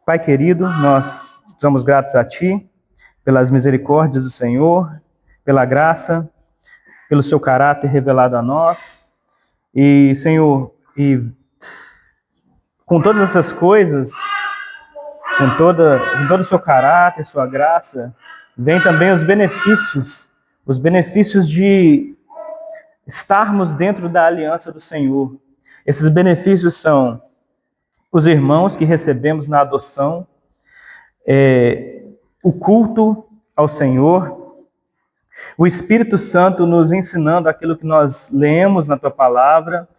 Pai querido, nós somos gratos a Ti pelas misericórdias do Senhor, pela graça, pelo Seu caráter revelado a nós. E, Senhor, com todas essas coisas, com todo o Seu caráter, Sua graça, vem também os benefícios de estarmos dentro da aliança do Senhor. Esses benefícios são os irmãos que recebemos na adoção, o culto ao Senhor, o Espírito Santo nos ensinando aquilo que nós lemos na Tua Palavra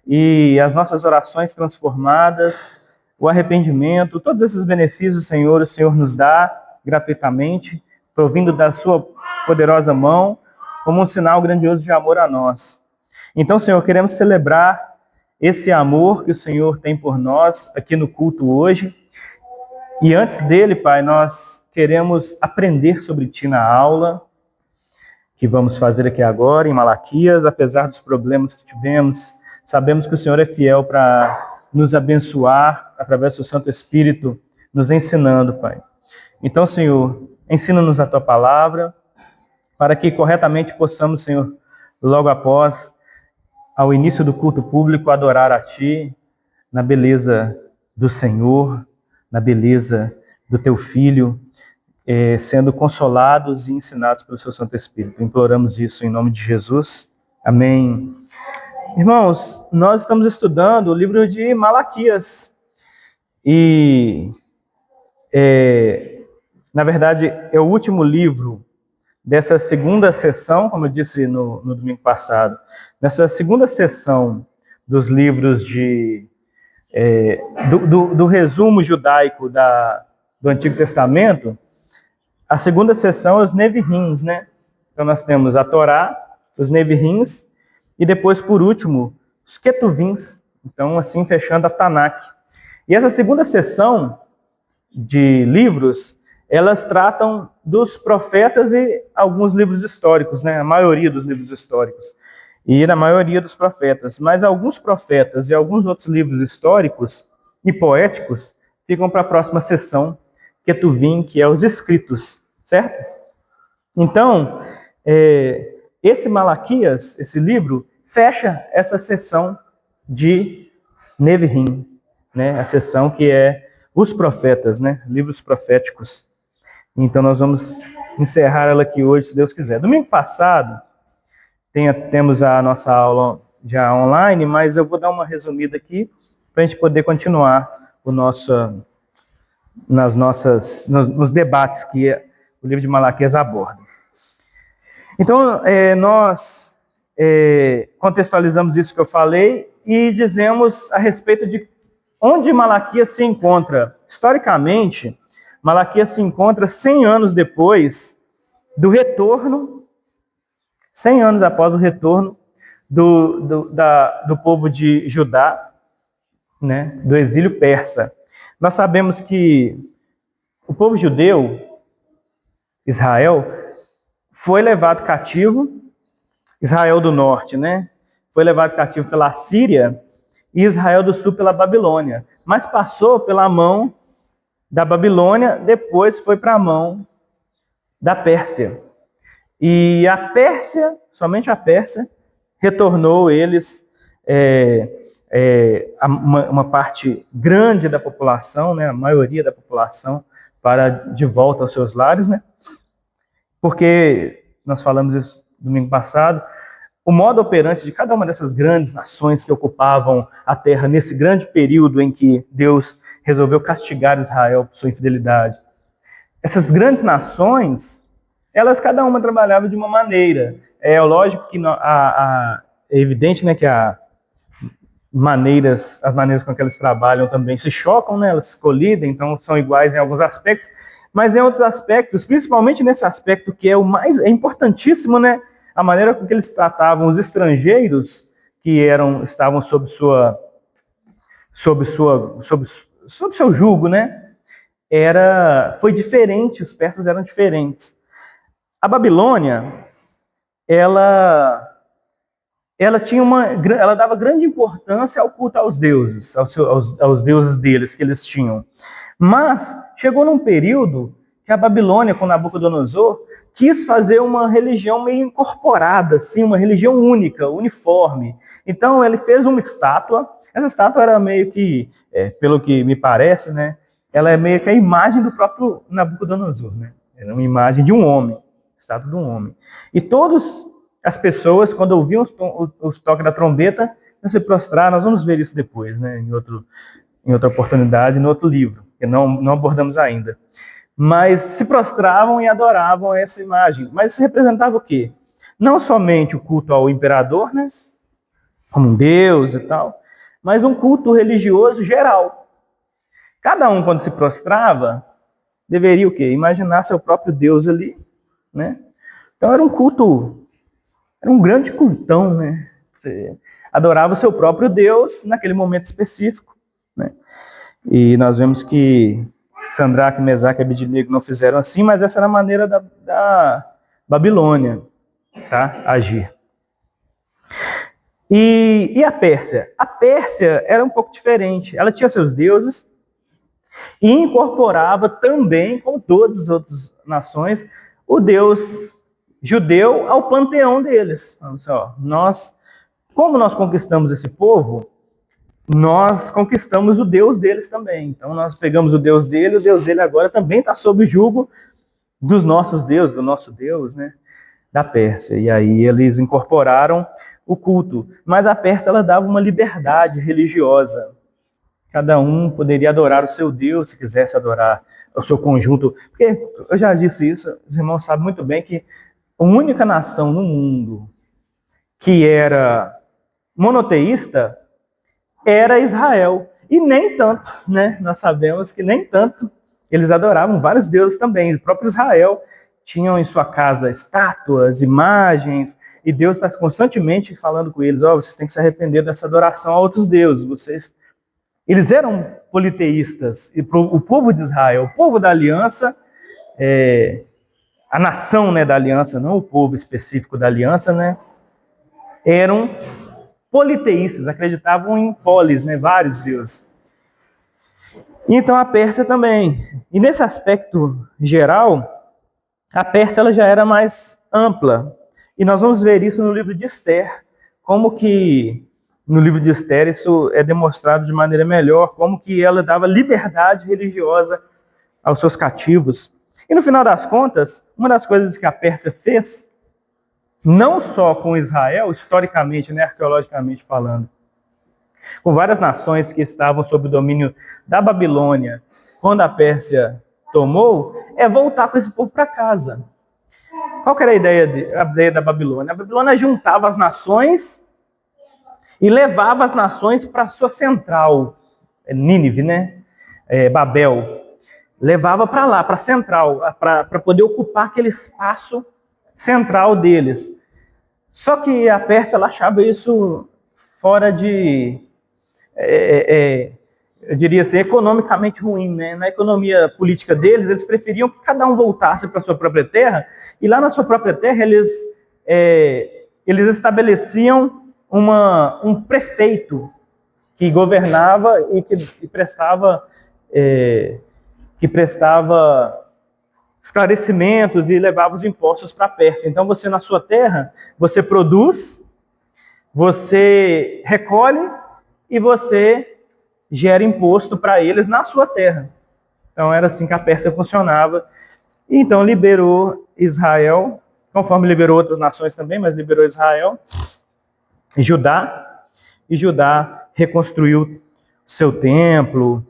e as nossas orações transformadas, o arrependimento, todos esses benefícios, Senhor, o Senhor nos dá gratuitamente, provindo da Sua poderosa mão, como um sinal grandioso de amor a nós. Então, Senhor, queremos celebrar esse amor que o Senhor tem por nós aqui no culto hoje. E antes dele, Pai, nós queremos aprender sobre Ti na aula que vamos fazer aqui agora em Malaquias. Apesar dos problemas que tivemos, sabemos que o Senhor é fiel para nos abençoar através do Santo Espírito, nos ensinando, Pai. Então, Senhor, ensina-nos a Tua palavra, para que corretamente possamos, Senhor, logo após, ao início do culto público, adorar a Ti na beleza do Senhor, na beleza do Teu Filho, sendo consolados e ensinados pelo Seu Santo Espírito. Imploramos isso em nome de Jesus. Amém. Irmãos, nós estamos estudando o livro de Malaquias. E, na verdade, é o último livro dessa segunda sessão, como eu disse no domingo passado, nessa segunda sessão dos livros do resumo judaico do Antigo Testamento. A segunda sessão é os Nevi'im, né? Então nós temos a Torá, os Nevi'im, e depois, por último, os Ketuvim. Então, assim, fechando a Tanakh. E essa segunda sessão de livros, elas tratam dos profetas e alguns livros históricos, né? A maioria dos livros históricos. E na maioria dos profetas. Mas alguns profetas e alguns outros livros históricos e poéticos ficam para a próxima sessão, Ketuvim, que é os escritos, certo? Então, esse Malaquias, esse livro, fecha essa sessão de Nevi'im, né? A sessão que é os profetas, né? Livros proféticos. Então, nós vamos encerrar ela aqui hoje, se Deus quiser. Domingo passado, temos a nossa aula já online, mas eu vou dar uma resumida aqui para a gente poder continuar nos debates que o livro de Malaquias aborda. Então, nós contextualizamos isso que eu falei e dizemos a respeito de onde Malaquias se encontra. Historicamente, Malaquias se encontra 100 anos depois do retorno, 100 anos após o retorno do povo de Judá, né, do exílio persa. Nós sabemos que o povo judeu, Israel, foi levado cativo, Israel do norte, né? Foi levado cativo pela Síria e Israel do sul pela Babilônia. Mas passou pela mão da Babilônia, depois foi para a mão da Pérsia. E a Pérsia, somente a Pérsia, retornou eles, uma parte grande da população, né? A maioria da população, de volta aos seus lares, né? Porque, nós falamos isso domingo passado, o modo operante de cada uma dessas grandes nações que ocupavam a terra nesse grande período em que Deus resolveu castigar Israel por sua infidelidade. Essas grandes nações, elas cada uma trabalhava de uma maneira. É lógico que é evidente, né, que as maneiras com que elas trabalham também se chocam, né, elas se colidem, então são iguais em alguns aspectos, mas em outros aspectos, principalmente nesse aspecto que é importantíssimo, né, a maneira com que eles tratavam os estrangeiros que estavam sob seu jugo, né? Foi diferente, os persas eram diferentes. A Babilônia, ela dava grande importância ao culto aos deuses, aos deuses deles que eles tinham. Mas chegou num período que a Babilônia, com Nabucodonosor, quis fazer uma religião meio incorporada, assim, uma religião única, uniforme. Então ele fez uma estátua. Essa estátua era meio que, pelo que me parece, né, ela é meio que a imagem do próprio Nabucodonosor, né? Era uma imagem de um homem, estátua de um homem. E todas as pessoas, quando ouviam os toques da trombeta, iam se prostrar. Nós vamos ver isso depois, né, em outra oportunidade, no outro livro, que não abordamos ainda. Mas se prostravam e adoravam essa imagem. Mas isso representava o quê? Não somente o culto ao imperador, né, como um deus e tal, mas um culto religioso geral. Cada um, quando se prostrava, deveria o quê? Imaginar seu próprio Deus ali, né? Então era um culto, era um grande cultão, né? Você adorava o seu próprio Deus naquele momento específico, né? E nós vemos que Sandraque, Mesaque e Abednego não fizeram assim, mas essa era a maneira da Babilônia, tá? Agir. E a Pérsia? A Pérsia era um pouco diferente. Ela tinha seus deuses e incorporava também, como todas as outras nações, o Deus judeu ao panteão deles. Como nós conquistamos esse povo, nós conquistamos o Deus deles também. Então nós pegamos o Deus dele agora também está sob o jugo dos nossos deuses, do nosso Deus, né, da Pérsia. E aí eles incorporaram o culto. Mas a Pérsia, ela dava uma liberdade religiosa. Cada um poderia adorar o seu Deus, se quisesse adorar o seu conjunto. Porque, eu já disse isso, os irmãos sabem muito bem que a única nação no mundo que era monoteísta era Israel. E nem tanto, né? Nós sabemos que nem tanto. Eles adoravam vários deuses também. O próprio Israel tinham em sua casa estátuas, imagens, e Deus está constantemente falando com eles: vocês têm que se arrepender dessa adoração a outros deuses. Eles eram politeístas. E o povo de Israel, o povo da aliança, a nação, né, da aliança, não o povo específico da aliança, né, eram politeístas, acreditavam em polis, né, vários deuses. Então a Pérsia também. E nesse aspecto geral, a Pérsia ela já era mais ampla. E nós vamos ver isso no livro de Esther, como que no livro de Esther isso é demonstrado de maneira melhor, como que ela dava liberdade religiosa aos seus cativos. E no final das contas, uma das coisas que a Pérsia fez, não só com Israel, historicamente, né, arqueologicamente falando, com várias nações que estavam sob o domínio da Babilônia, quando a Pérsia tomou, é voltar com esse povo para casa. Qual que era a ideia da Babilônia? A Babilônia juntava as nações e levava as nações para a sua central, Nínive, né? Babel. Levava para lá, para a central, para poder ocupar aquele espaço central deles. Só que a Pérsia ela achava isso fora de, eu diria assim, economicamente ruim, né? Na economia política deles, eles preferiam que cada um voltasse para a sua própria terra, e lá na sua própria terra eles estabeleciam um prefeito que governava e que prestava esclarecimentos e levava os impostos para a Pérsia. Então você na sua terra, você produz, você recolhe e você gera imposto para eles na sua terra. Então era assim que a Pérsia funcionava. E então liberou Israel, conforme liberou outras nações também, mas liberou Israel, e Judá reconstruiu seu templo,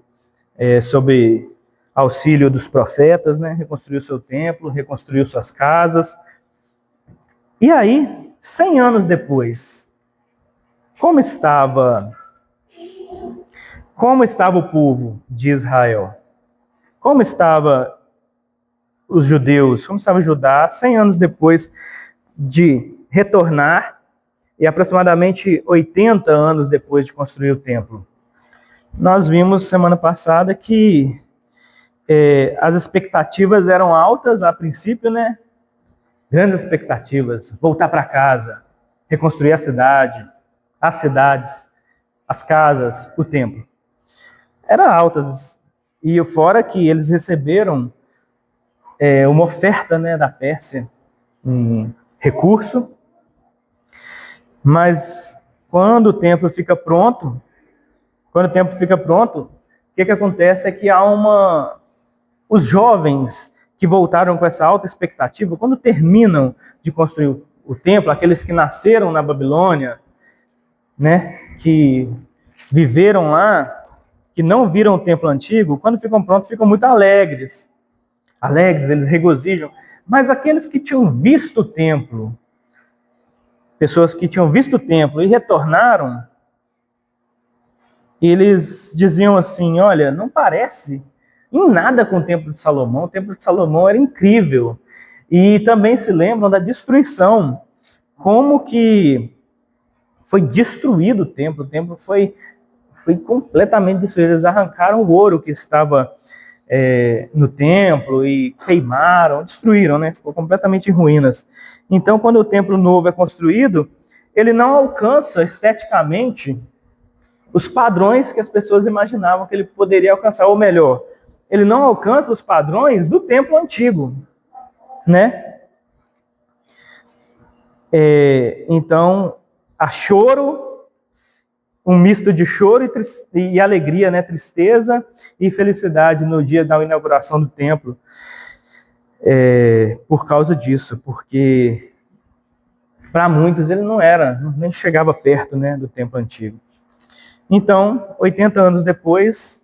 sob auxílio dos profetas, né? Reconstruiu seu templo, reconstruiu suas casas. E aí, 100 anos depois, como estava o povo de Israel? Como estava os judeus? Como estava Judá 100 anos depois de retornar e aproximadamente 80 anos depois de construir o templo? Nós vimos semana passada que as expectativas eram altas a princípio, né? Grandes expectativas, voltar para casa, reconstruir a cidade, as cidades, as casas, o templo. Eram altas E fora que eles receberam uma oferta, né, da Pérsia, um recurso, mas quando o templo fica pronto, o que acontece é que os jovens que voltaram com essa alta expectativa, quando terminam de construir o templo, aqueles que nasceram na Babilônia, né, que viveram lá, que não viram o templo antigo, quando ficam prontos, ficam muito alegres. Eles regozijam. Mas aqueles que tinham visto o templo, pessoas que tinham visto o templo e retornaram, eles diziam assim, olha, não parece em nada com o templo de Salomão. O templo de Salomão era incrível. E também se lembram da destruição, como que foi destruído o templo foi completamente destruído. Eles arrancaram o ouro que estava no templo e queimaram, destruíram, né? Ficou completamente em ruínas. Então, quando o templo novo é construído, ele não alcança esteticamente os padrões que as pessoas imaginavam que ele poderia alcançar, ou melhor, ele não alcança os padrões do templo antigo, né? Então, há choro, um misto de choro e alegria, né? Tristeza e felicidade no dia da inauguração do templo, por causa disso, porque para muitos ele nem chegava perto, né, do templo antigo. Então, 80 anos depois,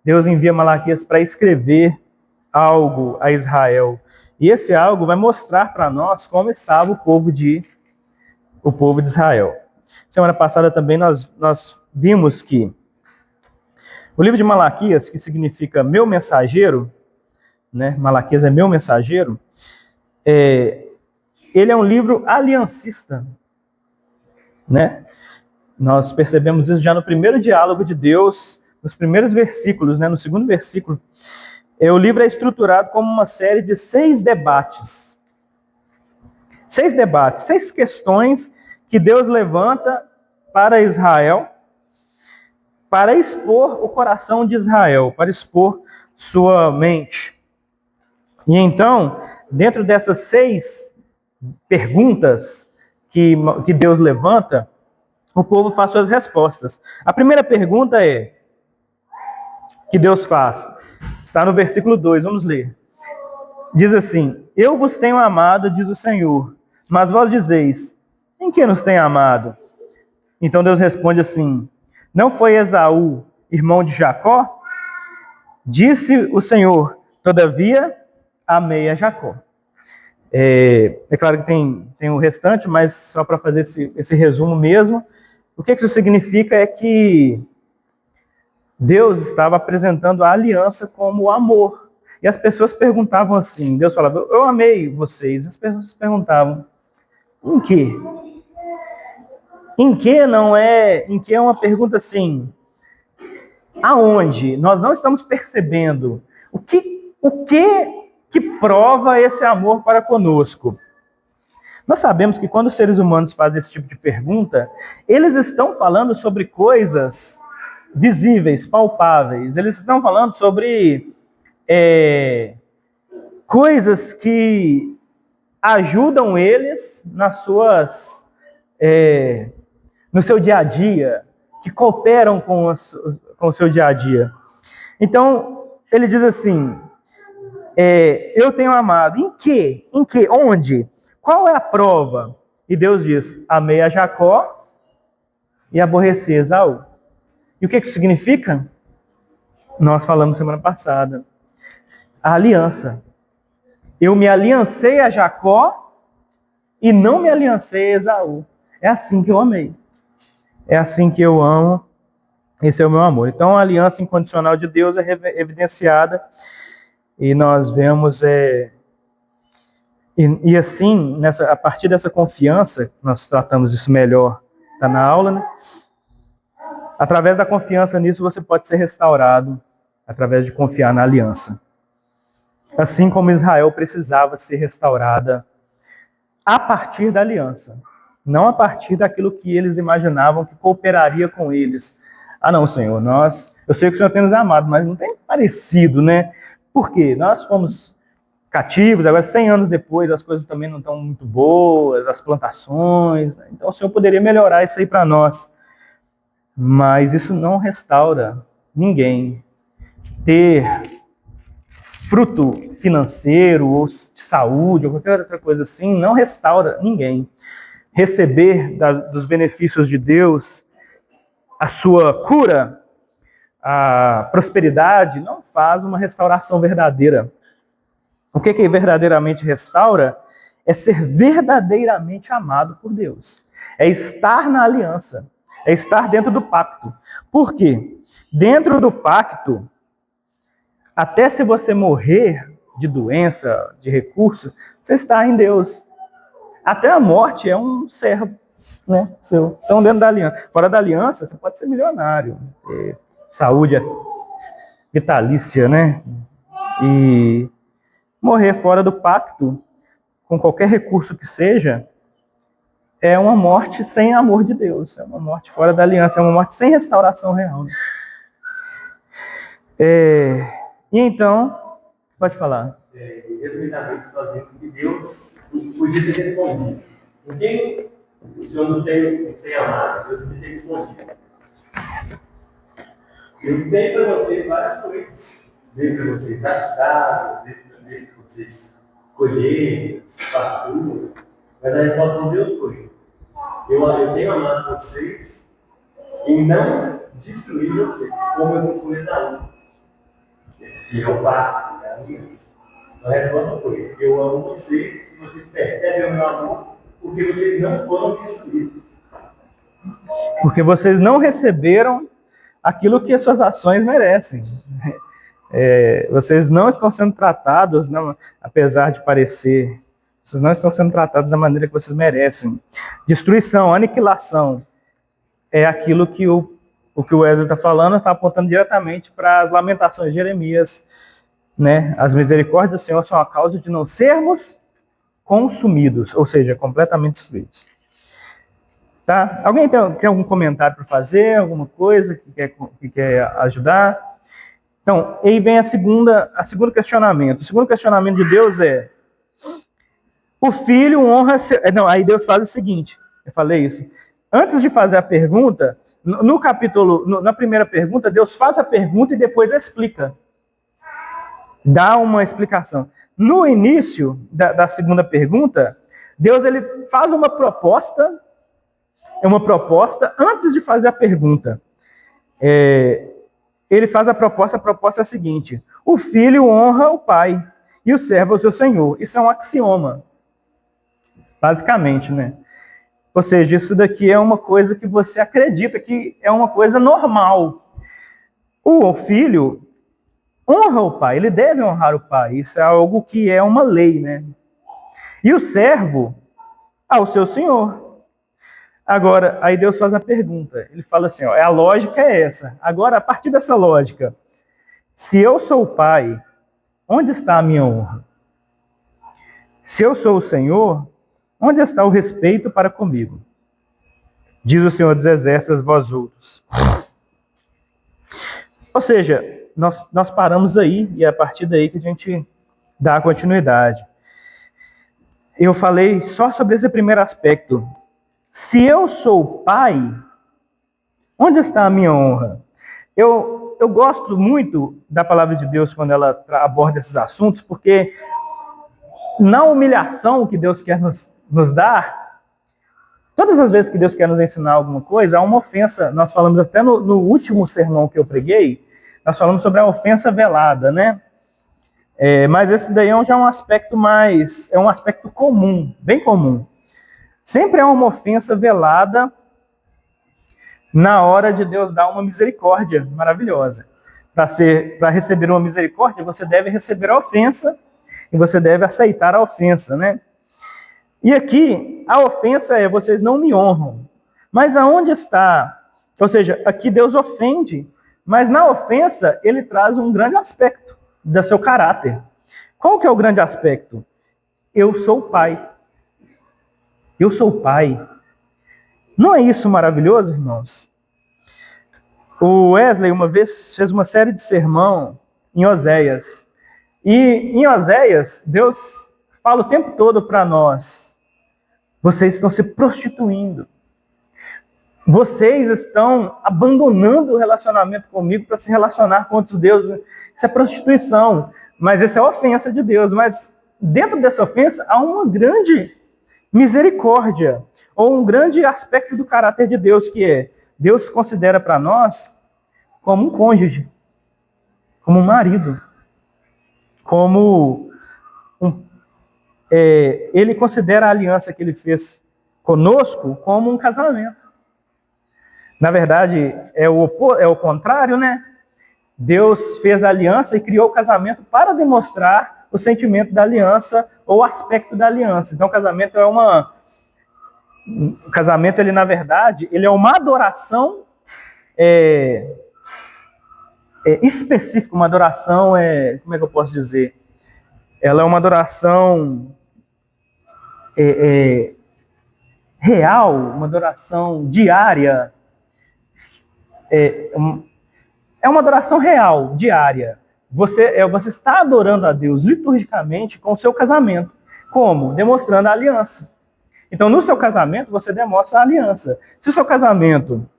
Deus envia Malaquias para escrever algo a Israel. E esse algo vai mostrar para nós como estava o povo de Israel. Semana passada também nós vimos que o livro de Malaquias, que significa meu mensageiro, né? Malaquias é meu mensageiro, ele é um livro aliancista, né? Nós percebemos isso já no primeiro diálogo de Deus, nos primeiros versículos, né? No segundo versículo. O livro é estruturado como uma série de 6 debates. 6 debates, 6 questões que Deus levanta para Israel, para expor o coração de Israel, para expor sua mente. E então, dentro dessas 6 perguntas que Deus levanta, o povo faz suas respostas. A primeira pergunta que Deus faz, está no versículo 2, vamos ler. Diz assim, eu vos tenho amado, diz o Senhor, mas vós dizeis, em que nos tem amado? Então Deus responde assim, não foi Esaú, irmão de Jacó? Disse o Senhor, todavia, amei a Jacó. É claro que tem o restante, mas só para fazer esse resumo mesmo, o que isso significa é que Deus estava apresentando a aliança como o amor. E as pessoas perguntavam assim, Deus falava, eu amei vocês. As pessoas perguntavam, em quê? Em que é uma pergunta assim, aonde? Nós não estamos percebendo o que prova esse amor para conosco. Nós sabemos que quando os seres humanos fazem esse tipo de pergunta, eles estão falando sobre coisas visíveis, palpáveis. Eles estão falando sobre coisas que ajudam eles no seu dia a dia, que cooperam com o seu dia a dia. Então, ele diz assim, eu tenho amado. Em que? Onde? Qual é a prova? E Deus diz, amei a Jacó e aborreci Esaú. E o que isso significa? Nós falamos semana passada. A aliança. Eu me aliancei a Jacó e não me aliancei a Esaú. É assim que eu amei. É assim que eu amo. Esse é o meu amor. Então a aliança incondicional de Deus é evidenciada e nós vemos e assim, a partir dessa confiança, nós tratamos isso melhor, está na aula, né? Através da confiança nisso, você pode ser restaurado, através de confiar na aliança. Assim como Israel precisava ser restaurada a partir da aliança, não a partir daquilo que eles imaginavam que cooperaria com eles. Ah não, Senhor, nós Eu sei que o Senhor tem nos amado, mas não tem parecido, né? Por quê? Nós fomos cativos, agora 100 anos depois as coisas também não estão muito boas, as plantações, né? Então o Senhor poderia melhorar isso aí para nós. Mas isso não restaura ninguém. Ter fruto financeiro ou de saúde ou qualquer outra coisa assim não restaura ninguém. Receber dos benefícios de Deus a sua cura, a prosperidade, não faz uma restauração verdadeira. O que verdadeiramente restaura é ser verdadeiramente amado por Deus. É estar na aliança. É estar dentro do pacto. Por quê? Dentro do pacto, até se você morrer de doença, de recurso, você está em Deus. Até a morte é um servo, né, seu. Então, dentro da aliança. Fora da aliança, você pode ser milionário. Saúde é vitalícia, né? E morrer fora do pacto, com qualquer recurso que seja, é uma morte sem amor de Deus. É uma morte fora da aliança. É uma morte sem restauração real. E então, pode falar. Resumidamente, nós vimos que Deus podia ter respondido. Por que o Senhor nos tem amado? Deus podia ter respondido. Eu dei para vocês várias coisas. Dei para vocês assados, dei para vocês colheitas, fartura. Mas a resposta de Deus foi: eu tenho amado vocês e não destruir vocês, como eu construí da luz. E eu parto, né? A resposta foi: eu amo vocês, se vocês percebem o meu amor, porque vocês não foram destruídos. Porque vocês não receberam aquilo que as suas ações merecem. Vocês não estão sendo tratados, não, apesar de parecer, vocês não estão sendo tratados da maneira que vocês merecem. Destruição, aniquilação, é aquilo que o que o Wesley está falando, está apontando diretamente para as lamentações de Jeremias, né? As misericórdias do Senhor são a causa de não sermos consumidos, ou seja, completamente destruídos. Tá? Alguém tem algum comentário para fazer, alguma coisa que quer ajudar? Então, aí vem a segundo questionamento. O segundo questionamento de Deus é: o filho honra... Não, aí Deus faz o seguinte, eu falei isso. Antes de fazer a pergunta, no capítulo, na primeira pergunta, Deus faz a pergunta e depois explica. Dá uma explicação. No início da segunda pergunta, Deus ele faz uma proposta antes de fazer a pergunta. Ele faz a proposta é a seguinte: o filho honra o pai e o servo o seu senhor. Isso é um axioma, basicamente, né? Ou seja, isso daqui é uma coisa que você acredita que é uma coisa normal. O filho honra o pai, ele deve honrar o pai. Isso é algo que é uma lei, né? E o servo ao seu senhor. Agora, aí Deus faz a pergunta. Ele fala assim, a lógica é essa. Agora, a partir dessa lógica, se eu sou o pai, onde está a minha honra? Se eu sou o Senhor, onde está o respeito para comigo? Diz o Senhor dos Exércitos, vós outros. Ou seja, nós paramos aí, e é a partir daí que a gente dá a continuidade. Eu falei só sobre esse primeiro aspecto. Se eu sou pai, onde está a minha honra? Eu gosto muito da palavra de Deus quando ela aborda esses assuntos, porque na humilhação que Deus quer nos dar, todas as vezes que Deus quer nos ensinar alguma coisa, há uma ofensa. Nós falamos até no último sermão que eu preguei, nós falamos sobre a ofensa velada, né? Mas esse daí já é um aspecto é um aspecto comum, bem comum. Sempre é uma ofensa velada na hora de Deus dar uma misericórdia maravilhosa. Para receber uma misericórdia, você deve receber a ofensa e você deve aceitar a ofensa, né? E aqui, a ofensa é: vocês não me honram. Mas aonde está? Ou seja, aqui Deus ofende, mas na ofensa ele traz um grande aspecto do seu caráter. Qual que é o grande aspecto? Eu sou o pai. Eu sou o pai. Não é isso maravilhoso, irmãos? O Wesley uma vez fez uma série de sermão em Oséias. E em Oséias, Deus fala o tempo todo para nós: vocês estão se prostituindo. Vocês estão abandonando o relacionamento comigo para se relacionar com outros deuses. Isso é prostituição. Mas essa é a ofensa de Deus. Mas dentro dessa ofensa há uma grande misericórdia, ou um grande aspecto do caráter de Deus, que é: Deus considera para nós como um cônjuge, como um marido, como ele considera a aliança que ele fez conosco como um casamento. Na verdade, é o contrário, né? Deus fez a aliança e criou o casamento para demonstrar o sentimento da aliança ou o aspecto da aliança. Então, o casamento o casamento, ele, na verdade, ele é uma adoração específica, uma adoração, como é que eu posso dizer? Ela é uma adoração real, uma adoração diária. É uma adoração real, diária. Você está adorando a Deus liturgicamente com o seu casamento. Como? Demonstrando a aliança. Então, no seu casamento, você demonstra a aliança. Se o seu casamento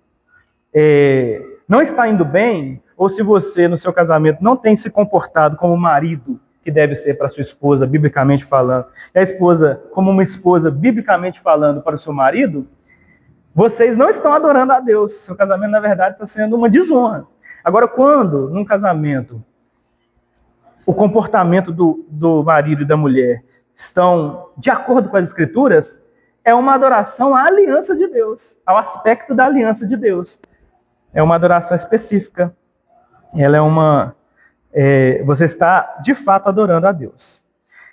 não está indo bem, ou se você, no seu casamento, não tem se comportado como marido que deve ser para sua esposa, biblicamente falando, e a esposa como uma esposa, biblicamente falando, para o seu marido, vocês não estão adorando a Deus. Seu casamento, na verdade, está sendo uma desonra. Agora, quando, num casamento, o comportamento do marido e da mulher estão de acordo com as Escrituras, é uma adoração à aliança de Deus, ao aspecto da aliança de Deus. É uma adoração específica. Ela você está, de fato, adorando a Deus.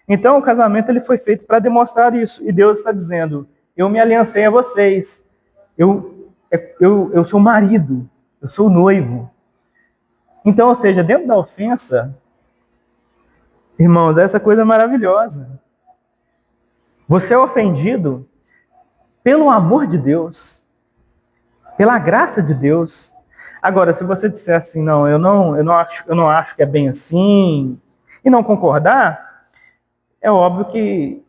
Então, o casamento ele foi feito para demonstrar isso. E Deus está dizendo: eu me aliancei a vocês. Eu sou o marido. Eu sou o noivo. Então, ou seja, dentro da ofensa, irmãos, essa coisa é maravilhosa. Você é ofendido pelo amor de Deus, pela graça de Deus. Agora, se você disser assim: não, eu não acho que é bem assim, e não concordar, é óbvio que,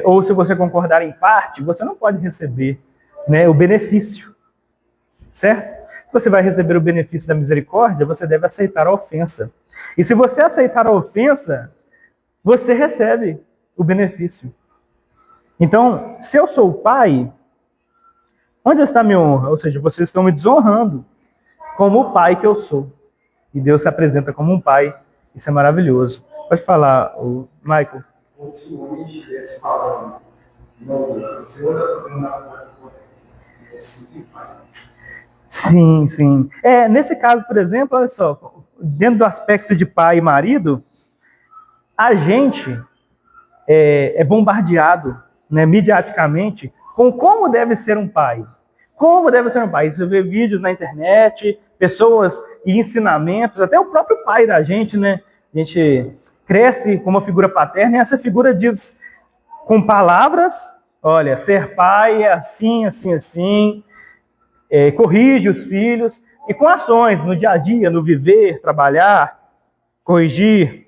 ou se você concordar em parte, você não pode receber, né, o benefício, certo? Se você vai receber o benefício da misericórdia, você deve aceitar a ofensa. E se você aceitar a ofensa, você recebe o benefício. Então, se eu sou o pai, onde está a minha honra? Ou seja, vocês estão me desonrando como o pai que eu sou. E Deus se apresenta como um pai. Isso é maravilhoso. Pode falar, Michael. Como se o homem estivesse falando: não, o Senhor não é assim, pai. Sim, sim. Nesse caso, por exemplo, olha só, dentro do aspecto de pai e marido, a gente é bombardeado, né, mediaticamente com como deve ser um pai. Como deve ser um pai. Você vê vídeos na internet, pessoas e ensinamentos, até o próprio pai da gente, né? A gente cresce com uma figura paterna e essa figura diz com palavras: olha, ser pai é assim, assim, assim, corrige os filhos, e com ações no dia a dia, no viver, trabalhar, corrigir.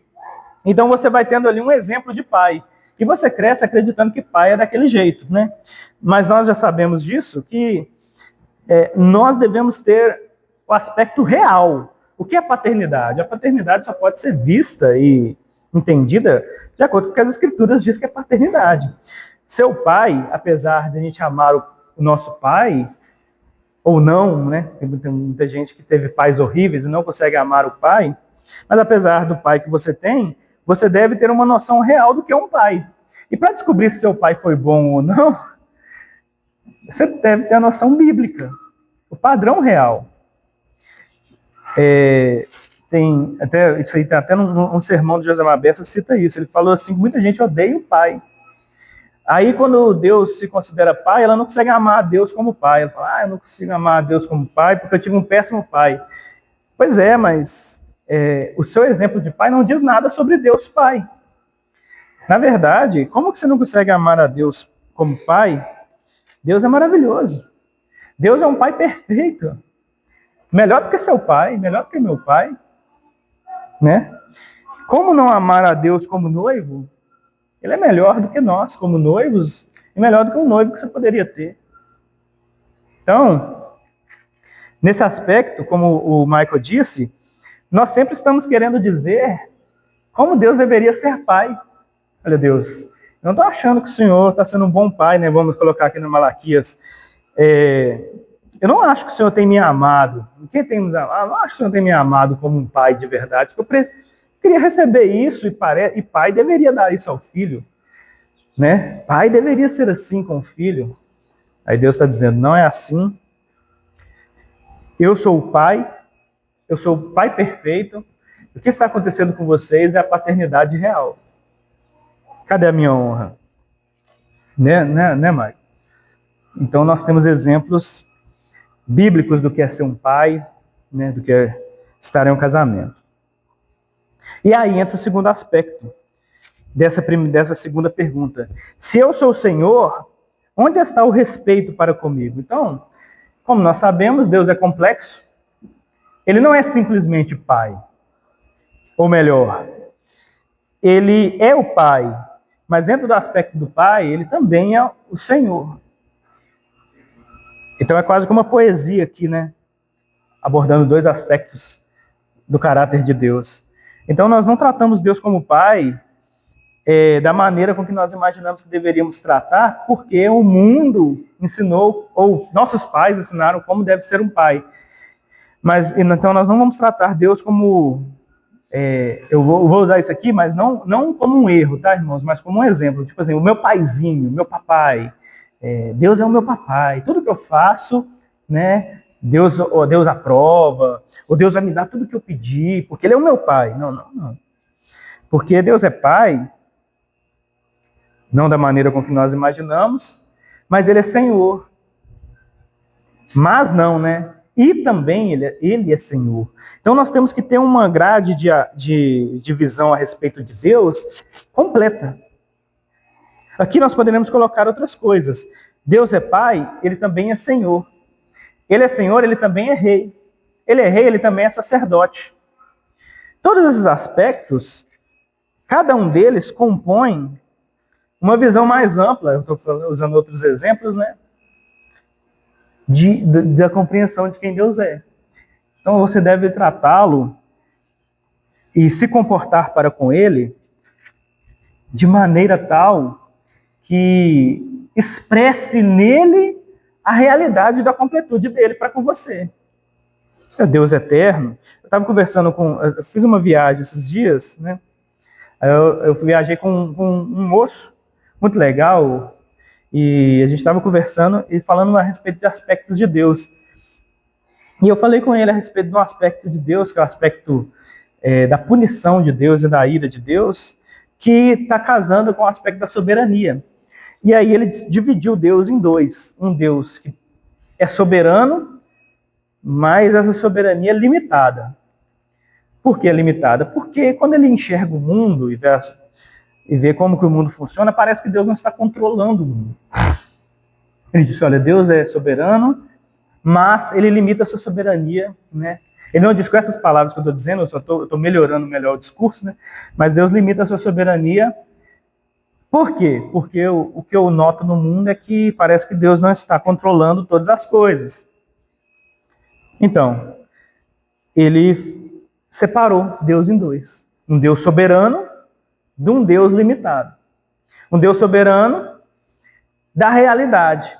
Então você vai tendo ali um exemplo de pai. E você cresce acreditando que pai é daquele jeito, né? Mas nós já sabemos disso, que nós devemos ter o aspecto real. O que é paternidade? A paternidade só pode ser vista e entendida de acordo com o que as Escrituras dizem que é paternidade. Seu pai, apesar de a gente amar o nosso pai, ou não, né? Tem muita gente que teve pais horríveis e não consegue amar o pai, mas apesar do pai que você tem, você deve ter uma noção real do que é um pai. E para descobrir se seu pai foi bom ou não, você deve ter a noção bíblica, o padrão real. Tem até num sermão de José Mabessa cita isso. Ele falou assim: muita gente odeia o pai. Aí, quando Deus se considera pai, ela não consegue amar a Deus como pai. Ela fala: eu não consigo amar a Deus como pai porque eu tive um péssimo pai. Pois é, mas o seu exemplo de pai não diz nada sobre Deus pai. Na verdade, como que você não consegue amar a Deus como pai? Deus é maravilhoso. Deus é um pai perfeito. melhor do que seu pai, melhor do que meu pai, né? Como não amar a Deus como noivo? Ele é melhor do que nós como noivos e melhor do que um noivo que você poderia ter. Então, nesse aspecto, como o Michael disse, nós sempre estamos querendo dizer como Deus deveria ser pai. Olha, Deus, eu não estou achando que o Senhor está sendo um bom pai, né? Vamos colocar aqui no Malaquias. Eu não acho que o Senhor tem me amado. Quem tem nos amado? Eu não acho que o Senhor tem me amado como um pai de verdade. Eu queria receber isso e pai deveria dar isso ao filho. Né? Pai deveria ser assim com o filho. Aí Deus está dizendo, não é assim. Eu sou o pai, eu sou o pai perfeito. O que está acontecendo com vocês é a paternidade real. Cadê a minha honra? Né, Mike? Então nós temos exemplos bíblicos do que é ser um pai, né, do que é estar em um casamento. E aí entra o segundo aspecto dessa segunda pergunta. Se eu sou o Senhor, onde está o respeito para comigo? Então, como nós sabemos, Deus é complexo. Ele não é simplesmente pai. Ou melhor, ele é o pai, mas dentro do aspecto do pai, ele também é o Senhor. Então é quase como uma poesia aqui, né? Abordando dois aspectos do caráter de Deus. Então nós não tratamos Deus como pai da maneira com que nós imaginamos que deveríamos tratar, porque o mundo ensinou, ou nossos pais ensinaram como deve ser um pai. Mas então nós não vamos tratar Deus como... eu vou usar isso aqui, mas não como um erro, tá, irmãos? Mas como um exemplo. Tipo assim, o meu paizinho, meu papai... Deus é o meu papai, tudo que eu faço, né, Deus aprova, ou Deus vai me dar tudo que eu pedi, porque Ele é o meu pai. Não. Porque Deus é pai, não da maneira com que nós imaginamos, mas Ele é Senhor. Mas não, né? E também Ele é Senhor. Então nós temos que ter uma grade de visão a respeito de Deus completa. Aqui nós poderemos colocar outras coisas. Deus é Pai, Ele também é Senhor. Ele é Senhor, Ele também é Rei. Ele é Rei, Ele também é sacerdote. Todos esses aspectos, cada um deles compõe uma visão mais ampla, eu estou usando outros exemplos, né? Da compreensão de quem Deus é. Então você deve tratá-lo e se comportar para com Ele de maneira tal que expresse nele a realidade da completude dele para com você. É Deus eterno. Eu estava conversando eu fiz uma viagem esses dias, né? Eu viajei com um moço muito legal e a gente estava conversando e falando a respeito de aspectos de Deus. E eu falei com ele a respeito de um aspecto de Deus, que é o aspecto da punição de Deus e da ira de Deus, que está casando com o aspecto da soberania. E aí ele dividiu Deus em dois. Um Deus que é soberano, mas essa soberania é limitada. Por que é limitada? Porque quando ele enxerga o mundo e vê como que o mundo funciona, parece que Deus não está controlando o mundo. Ele disse, olha, Deus é soberano, mas ele limita a sua soberania, né? Ele não diz com essas palavras que eu estou dizendo, eu só estou melhorando melhor o discurso, né? Mas Deus limita a sua soberania. Por quê? Porque o que eu noto no mundo é que parece que Deus não está controlando todas as coisas. Então, ele separou Deus em dois. Um Deus soberano de um Deus limitado. Um Deus soberano da realidade.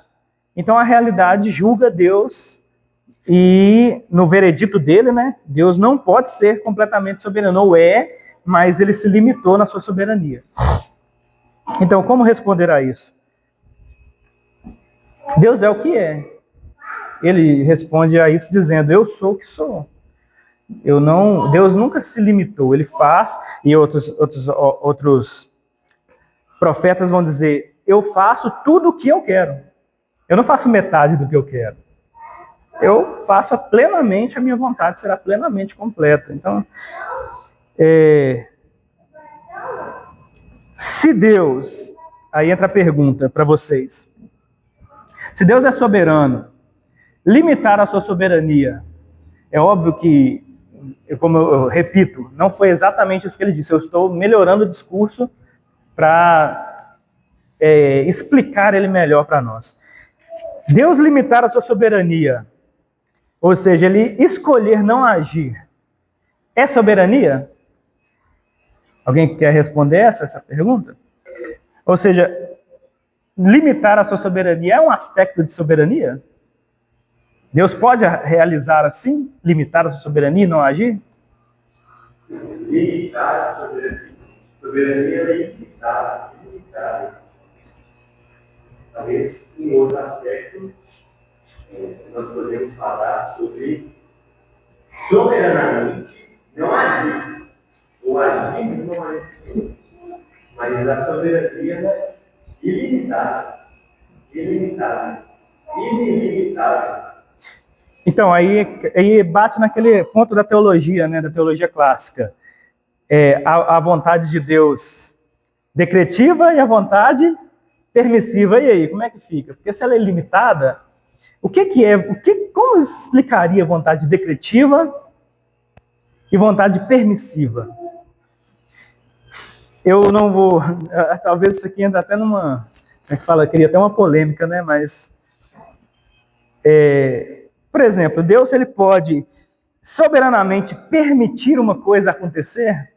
Então a realidade julga Deus e no veredito dele, né, Deus não pode ser completamente soberano. Ou mas ele se limitou na sua soberania. Então, como responder a isso? Deus é o que é. Ele responde a isso dizendo, eu sou o que sou. Deus nunca se limitou, ele faz, e outros profetas vão dizer, eu faço tudo o que eu quero. Eu não faço metade do que eu quero. Eu faço plenamente, a minha vontade será plenamente completa. Então, se Deus, aí entra a pergunta para vocês, se Deus é soberano, limitar a sua soberania É óbvio que, como eu repito, não foi exatamente isso que ele disse. Eu estou melhorando o discurso para explicar ele melhor para nós. Deus limitar a sua soberania, ou seja, ele escolher não agir, é soberania? Alguém quer responder essa pergunta? Ou seja, limitar a sua soberania é um aspecto de soberania? Deus pode realizar assim, limitar a sua soberania e não agir? Limitar a soberania. Soberania é limitada. Talvez em outro aspecto, nós podemos falar sobre soberanamente não agir. Ou agir não agir. Mas a soberania é ilimitada. Ilimitável. Então, aí bate naquele ponto da teologia, né, da teologia clássica. A vontade de Deus decretiva e a vontade permissiva. E aí, como é que fica? Porque se ela é ilimitada, como explicaria vontade decretiva e vontade permissiva? Eu não vou... Talvez isso aqui entra até numa... Como é que fala? Queria até uma polêmica, né? Mas... por exemplo, Deus ele pode soberanamente permitir uma coisa acontecer?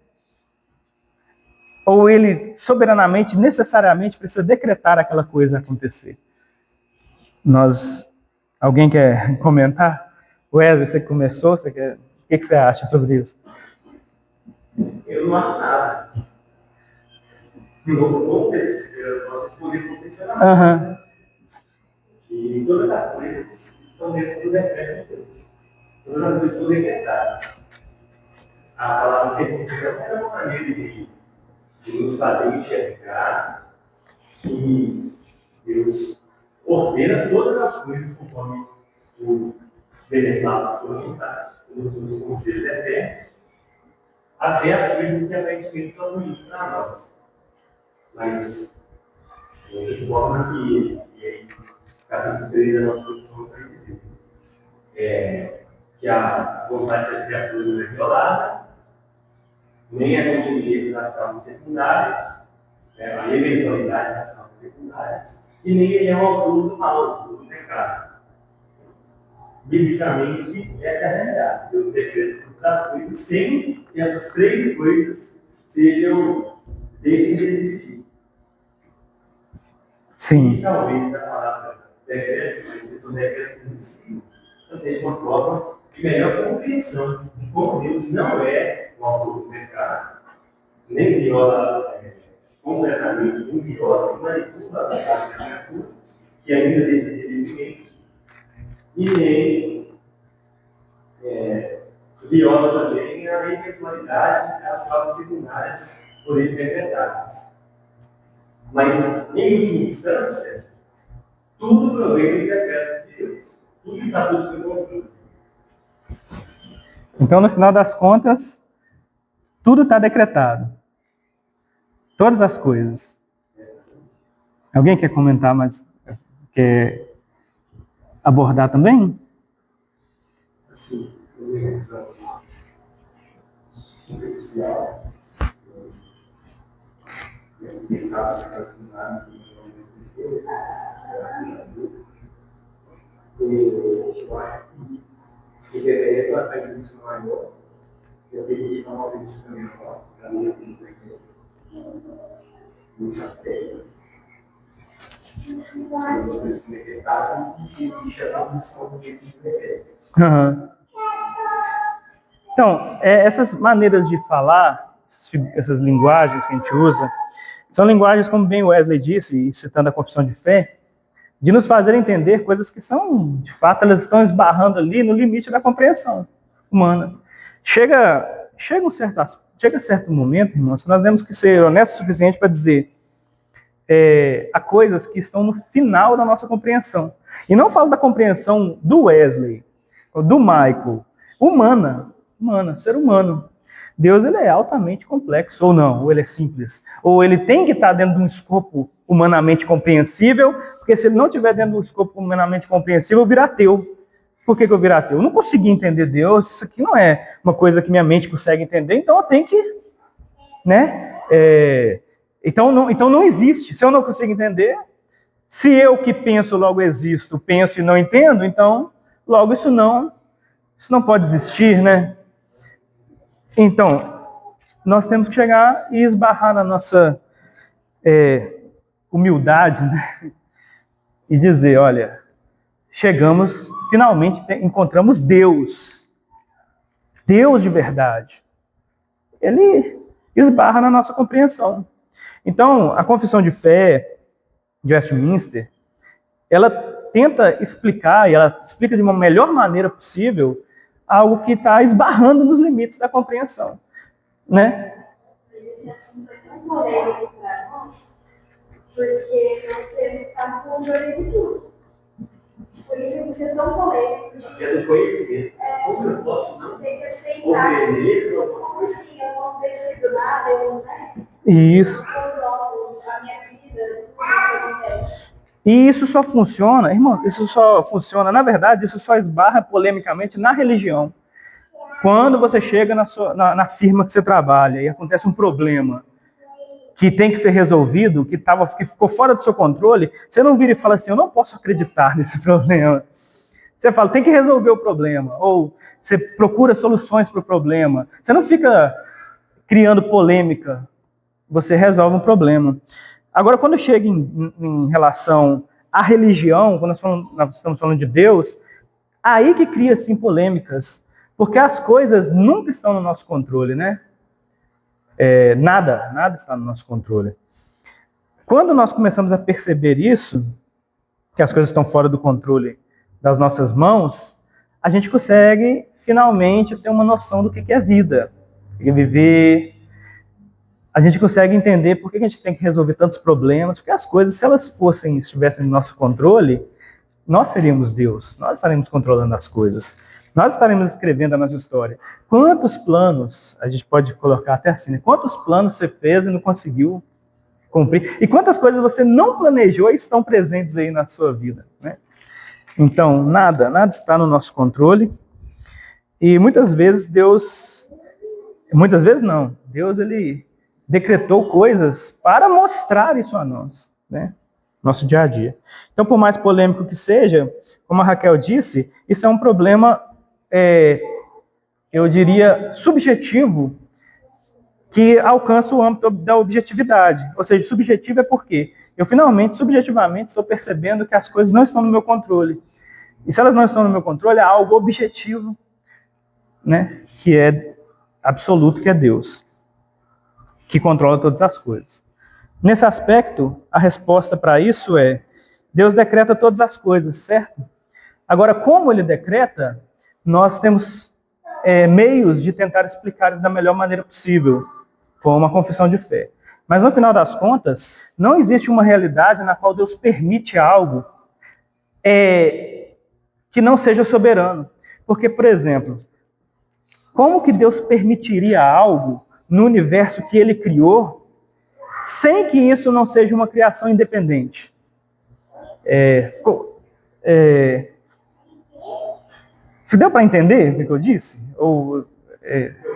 Ou ele soberanamente, necessariamente, precisa decretar aquela coisa acontecer? Alguém quer comentar? Wesley, você começou? O que você acha sobre isso? Eu não acho nada. Eu posso responder com intencionamento. E todas as coisas estão dentro do decreto de Deus. Todas as coisas são decretadas. A palavra permissão é uma maneira de nos fazer enxergar que Deus ordena todas as coisas conforme o benefício da sua vontade, os seus conselhos eternos, até as coisas que aparentemente são ruins para nós. Mas, de forma que, e aí, capítulo 3 da nossa produção vai dizer, que a vontade da criatura não é violada, nem a contingência das causas secundárias, a eventualidade das causas secundárias, e nem ele é o autor do mal, do pecado. Biblicamente, essa é a realidade. Deus decreta todas as coisas sem que essas três coisas deixem de existir. Sim. E talvez a palavra decreto, mas o decreto em si, seja uma forma de melhor compreensão de como Deus não é o autor do pecado, nem viola completamente, nem viola, manipula a vontade da criatura, que ainda decide livremente, e nem viola também a eventualidade das causas secundárias por ele decretadas. Mas, em última instância, tudo provém do decreto de Deus. Tudo está sob seu controle. Então, no final das contas, tudo está decretado. Todas as coisas. Alguém quer comentar, mas quer abordar também? Assim, uma dimensão superficial, e deveria tratar a dimensão maior, que a petição ao petição menor, para mim, nesse aspecto. As coisas decretadas e existe a condição do jeito de decreto. Então, essas maneiras de falar, essas linguagens que a gente usa, são linguagens, como bem Wesley disse, e citando a confissão de fé, de nos fazer entender coisas que são, de fato, elas estão esbarrando ali no limite da compreensão humana. Chega certo momento, irmãos, que nós temos que ser honestos o suficiente para dizer há coisas que estão no final da nossa compreensão. E não falo da compreensão do Wesley, ou do Michael, humana, ser humano. Deus ele é altamente complexo, ou não, ou ele é simples. Ou ele tem que estar dentro de um escopo humanamente compreensível, porque se ele não estiver dentro de um escopo humanamente compreensível, vira ateu. Por que eu virar ateu? Eu não consegui entender Deus, isso aqui não é uma coisa que minha mente consegue entender, então eu tenho que, né? Então não existe. Se eu não consigo entender, se eu que penso logo existo, penso e não entendo, então logo isso não pode existir, né? Então, nós temos que chegar e esbarrar na nossa humildade, né? E dizer, olha, chegamos, finalmente encontramos Deus. Deus de verdade. Ele esbarra na nossa compreensão. Então, a confissão de fé de Westminster, ela tenta explicar, e ela explica de uma melhor maneira possível, algo que está esbarrando nos limites da compreensão, né? Esse assunto é tão polêmico para nós, porque nós queremos estar com controle de tudo. Por isso que ser tão polêmico. É do conhecimento. Como eu posso não tem que aceitar. compreender? Como assim? Eu não pensei do nada, eu não Isso. controlo a minha vida, tudo que acontece. E isso só funciona, irmão, isso só funciona, na verdade, isso só esbarra polemicamente na religião. Quando você chega na firma que você trabalha e acontece um problema que tem que ser resolvido, que ficou fora do seu controle, você não vira e fala assim, eu não posso acreditar nesse problema. Você fala, tem que resolver o problema. Ou você procura soluções para o problema. Você não fica criando polêmica, você resolve um problema. Agora, quando chega em relação à religião, quando nós estamos falando de Deus, aí que cria, assim, polêmicas. Porque as coisas nunca estão no nosso controle, né? Nada está no nosso controle. Quando nós começamos a perceber isso, que as coisas estão fora do controle das nossas mãos, a gente consegue, finalmente, ter uma noção do que é vida, o que é viver. A gente consegue entender por que a gente tem que resolver tantos problemas, porque as coisas, se elas estivessem no nosso controle, nós seríamos Deus, nós estaremos controlando as coisas, nós estaremos escrevendo a nossa história. Quantos planos, a gente pode colocar até assim, né? Quantos planos você fez e não conseguiu cumprir? E quantas coisas você não planejou e estão presentes aí na sua vida, né? Então, nada está no nosso controle. E muitas vezes Deus ele decretou coisas para mostrar isso a nós, né? Nosso dia a dia. Então, por mais polêmico que seja, como a Raquel disse, isso é um problema, eu diria, subjetivo, que alcança o âmbito da objetividade. Ou seja, subjetivo é porque eu finalmente, subjetivamente, estou percebendo que as coisas não estão no meu controle. E se elas não estão no meu controle, há algo objetivo, né? Que é absoluto, que é Deus, que controla todas as coisas. Nesse aspecto, a resposta para isso é: Deus decreta todas as coisas, certo? Agora, como Ele decreta, nós temos meios de tentar explicar isso da melhor maneira possível, com uma confissão de fé. Mas, no final das contas, não existe uma realidade na qual Deus permite algo que não seja soberano. Porque, por exemplo, como que Deus permitiria algo no universo que Ele criou, sem que isso não seja uma criação independente? Se deu para entender o que eu disse? O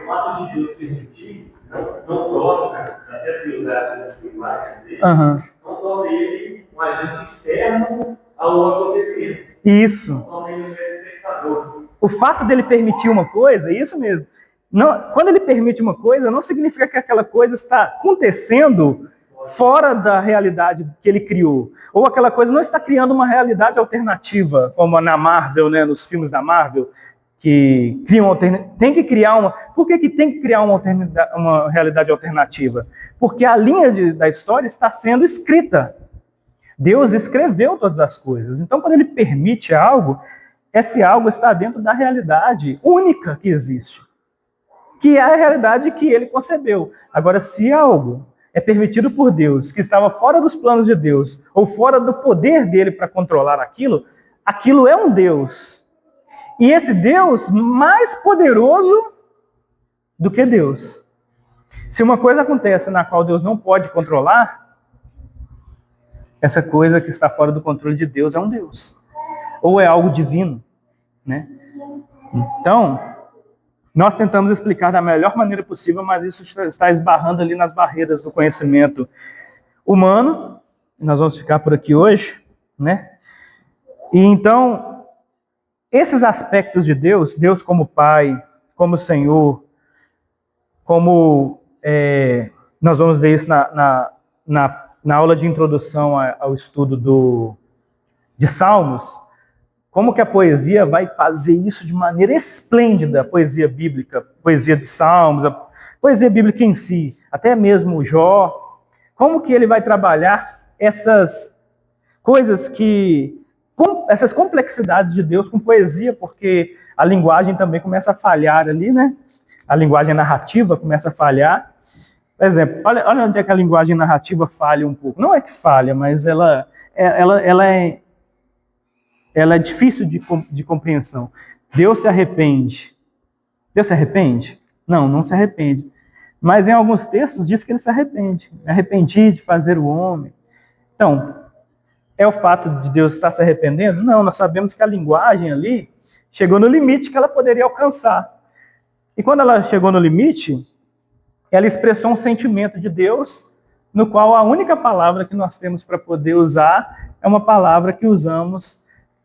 fato de Deus permitir não torna, até que usar essa imagem, não torna ele um agente externo ao acontecimento. Isso. Não torna ele um espectador. O fato dele permitir uma coisa, é isso mesmo. Não, quando ele permite uma coisa, não significa que aquela coisa está acontecendo fora da realidade que ele criou. Ou aquela coisa não está criando uma realidade alternativa, como na Marvel, né, nos filmes da Marvel, que criam tem que criar uma... Por que tem que criar uma realidade alternativa? Porque a linha da história está sendo escrita. Deus escreveu todas as coisas. Então, quando ele permite algo, esse algo está dentro da realidade única que existe, que é a realidade que ele concebeu. Agora, se algo é permitido por Deus, que estava fora dos planos de Deus, ou fora do poder dele para controlar aquilo, aquilo é um Deus. E esse Deus mais poderoso do que Deus. Se uma coisa acontece na qual Deus não pode controlar, essa coisa que está fora do controle de Deus é um Deus. Ou é algo divino, né? Então, nós tentamos explicar da melhor maneira possível, mas isso está esbarrando ali nas barreiras do conhecimento humano. Nós vamos ficar por aqui hoje, né? E então, esses aspectos de Deus, Deus como Pai, como Senhor, como nós vamos ver isso na aula de introdução ao estudo de Salmos, como que a poesia vai fazer isso de maneira esplêndida, a poesia bíblica, poesia de Salmos, a poesia bíblica em si, até mesmo Jó, como que ele vai trabalhar essas coisas essas complexidades de Deus com poesia, porque a linguagem também começa a falhar ali, né? A linguagem narrativa começa a falhar. Por exemplo, olha onde é que a linguagem narrativa falha um pouco. Não é que falha, mas ela é difícil de compreensão. Deus se arrepende. Deus se arrepende? Não, não se arrepende. Mas em alguns textos diz que ele se arrepende. Arrependi de fazer o homem. Então, é o fato de Deus estar se arrependendo? Não, nós sabemos que a linguagem ali chegou no limite que ela poderia alcançar. E quando ela chegou no limite, ela expressou um sentimento de Deus, no qual a única palavra que nós temos para poder usar é uma palavra que usamos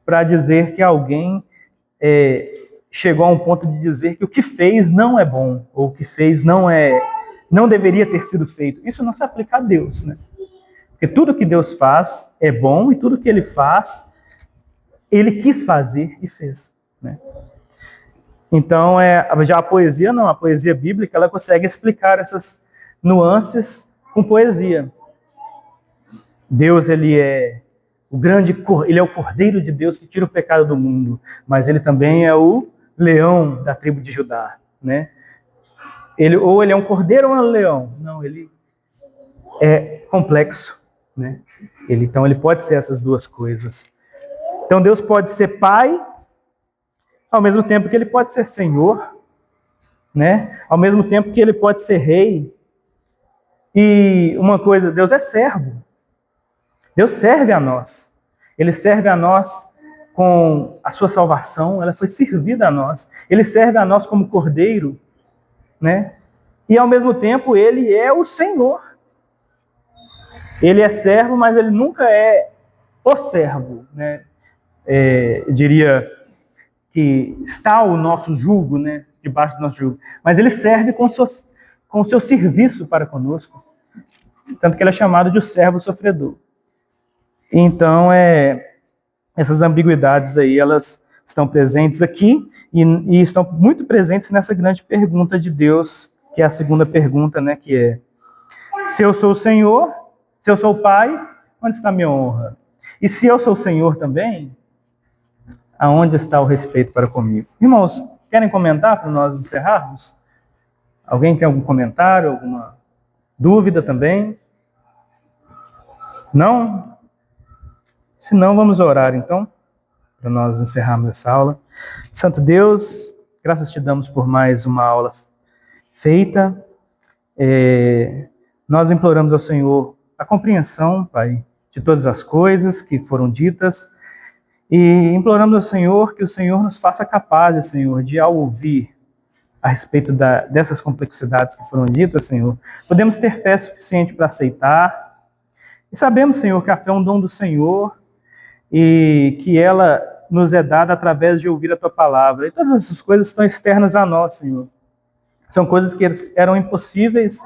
para dizer que alguém chegou a um ponto de dizer que o que fez não é bom, ou o que fez não deveria ter sido feito. Isso não se aplica a Deus, né? Porque tudo que Deus faz é bom e tudo que ele faz, ele quis fazer e fez, né? Então, já a poesia não, a poesia bíblica, ela consegue explicar essas nuances com poesia. Deus, ele é o Cordeiro de Deus que tira o pecado do mundo, mas ele também é o leão da tribo de Judá, né? Ou ele é um cordeiro ou um leão. Não, ele é complexo, né? Então ele pode ser essas duas coisas. Então Deus pode ser pai, ao mesmo tempo que ele pode ser senhor, né? Ao mesmo tempo que ele pode ser rei. E uma coisa, Deus é servo. Deus serve a nós. Ele serve a nós com a sua salvação, ela foi servida a nós. Ele serve a nós como cordeiro, né? E ao mesmo tempo ele é o Senhor. Ele é servo, mas ele nunca é o servo, né? Diria que está o nosso jugo, né? Debaixo do nosso jugo. Mas ele serve com o seu serviço para conosco. Tanto que ele é chamado de o servo sofredor. Então, essas ambiguidades aí, elas estão presentes aqui e estão muito presentes nessa grande pergunta de Deus, que é a segunda pergunta, né? Que é: se eu sou o Senhor, se eu sou o Pai, onde está a minha honra? E se eu sou o Senhor também, aonde está o respeito para comigo? Irmãos, querem comentar para nós encerrarmos? Alguém tem algum comentário, alguma dúvida também? Não? Se não, vamos orar então, para nós encerrarmos essa aula. Santo Deus, graças te damos por mais uma aula feita. Nós imploramos ao Senhor a compreensão, Pai, de todas as coisas que foram ditas, e imploramos ao Senhor que o Senhor nos faça capazes, Senhor, de ao ouvir a respeito dessas complexidades que foram ditas, Senhor, podemos ter fé suficiente para aceitar. E sabemos, Senhor, que a fé é um dom do Senhor e que ela nos é dada através de ouvir a Tua palavra. E todas essas coisas estão externas a nós, Senhor. São coisas que eram impossíveis,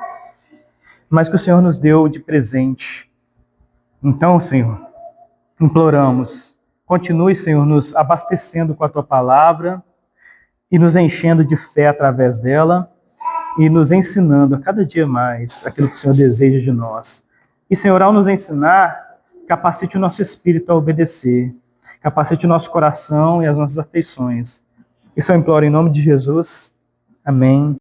mas que o Senhor nos deu de presente. Então, Senhor, imploramos, continue, Senhor, nos abastecendo com a Tua palavra e nos enchendo de fé através dela e nos ensinando a cada dia mais aquilo que o Senhor deseja de nós. E, Senhor, ao nos ensinar, capacite o nosso espírito a obedecer, capacite o nosso coração e as nossas afeições. Isso eu imploro em nome de Jesus. Amém.